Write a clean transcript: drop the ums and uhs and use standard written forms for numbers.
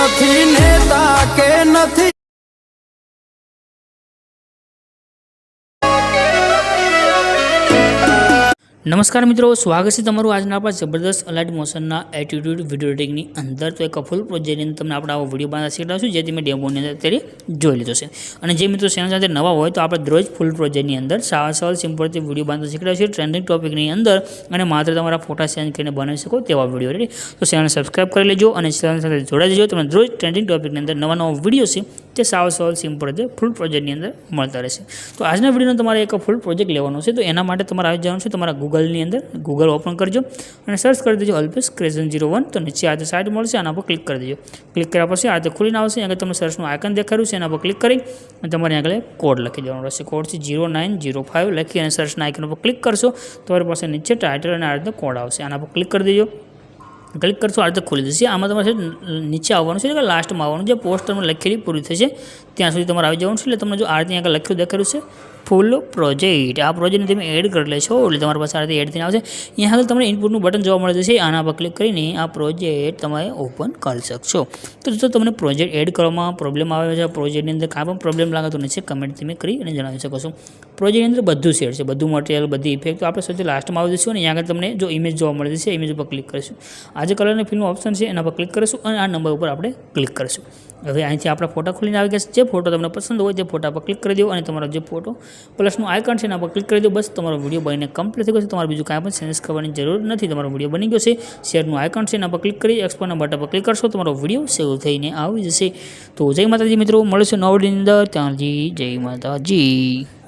નથી નેતા કે નથી नमस्कार मित्रों, स्वागत है तमारू आज आप जबरदस्त allied motion attitude video editing अंदर तो एक फूल प्रोजेक्ट तमने आप वीडियो बना शीखा छूँ जे मैं डेमो अत्यारे जोई लीधो है। और जे मित्रों चैनल साथ नवा हो तो आप रोज फूल प्रोजेक्ट अंदर सारा सवाल सिंपल वीडियो बनता शीखा छे ट्रेंडिंग टॉपिक अंदर और मात्र तमारा फोटा सेंड कर बनावी सको तेवा वीडियो रेडी। तो चैनल सब्सक्राइब कर लीजिए और चैनल साथ जोड़ा दीजिए। तो रोज ट्रेंडिंग टॉपिक अंदर नवा नवा वीडियो है ते सारा सवाल सिंपल फूल प्रोजेक्ट अंदर मळता रहेशे। तो आज वीडियो तमारे एक फूल प्रोजेक्ट लेवानो छे। तो एना माटे तमारे आई जवानुं छे तमारा गूगल अंदर गूगल ओपन करजो और सर्च कर दीजिए अल्पेश क्रिएशन 01। तो नीचे आज साइट मळशे आना पर क्लिक कर दीजिए। क्लिक कर्या पछी आज खुलीने आवशे अहींया तमने सर्चनुं आइकन देखाड्युं छे एना पर क्लिक करी अने तमारे आगळ कोड लखी देवानो रहेशे। कोड छे 0905 लखी अने सर्चना आइकन पर क्लिक करशो तो तमारी पासे नीचे टाइटल अने आ रीतनो कोड आवशे। आना पर क्लिक कर दीजिए। क्लिक करशो आ रीते खुली जशे। आमां तमारे नीचे आववानुं छे એટલે લાસ્ટમાં આવવાનું જે પોસ્ટરમાં લખેલી પૂરી થશે ત્યાં સુધી તમારે આવી જવાનું છે। એટલે તમને જો આ રીતે આગળ લખ્યું દેખાડ્યું છે फूल प्रोजेक्ट आ प्रोजेक्ट તમે એડ કરી લેશો એટલે તમારી પાસે આ રીતે એડ થઈને આવશે। અહીંયા આગળ તમને ઇનપુટનું બટન જોવા મળે છે આના પર ક્લિક કરીને આ પ્રોજેક્ટ તમે ઓપન કરી શકશો। તો જો તમને પ્રોજેક્ટ એડ કરવામાં પ્રોબ્લેમ આવે છે પ્રોજેક્ટની અંદર કાંઈ પણ પ્રોબ્લેમ લાગે તો નીચે કમેન્ટ તમે કરી અને જણાવી શકો છો। પ્રોજેક્ટની અંદર બધું શેર છે બધું મટીરિયલ બધી ઇફેક્ટ તો આપણે સૌથી લાસ્ટમાં આવી દઈશું અને અહીંયા આગળ તમને જો ઇમેજ જોવા મળે છે ઇમેજ ઉપર ક્લિક કરીશું। આ જે કલરની ફિલ્મનું ઓપ્શન છે એના પર ક્લિક કરીશું અને આ નંબર ઉપર આપણે ક્લિક કરીશું। હવે અહીંથી આપણા ફોટા ખોલીને આવી ગયા છે। જે ફોટો તમને પસંદ હોય તે ફોટા પર ક્લિક કરી દો અને તમારો જે ફોટો પ્લસનું આઇકન છે એના પર ક્લિક કરી દો। બસ તમારો વિડીયો બનીને કમ્પ્લીટ થઈ ગયો છે। તમારે બીજું કાંઈ પણ ચેન્જીસ કરવાની જરૂર નથી। તમારો વિડીયો બની ગયો છે। શેરનું આઇકન છે એના પર ક્લિક કરી એક્સપોર્ટના બટન પર ક્લિક કરશો તમારો વિડીયો સેવ થઈને આવી જશે। તો જય માતાજી મિત્રો, મળીશું નવા વિડીયોની અંદર। ત્યાંથી જય માતાજી।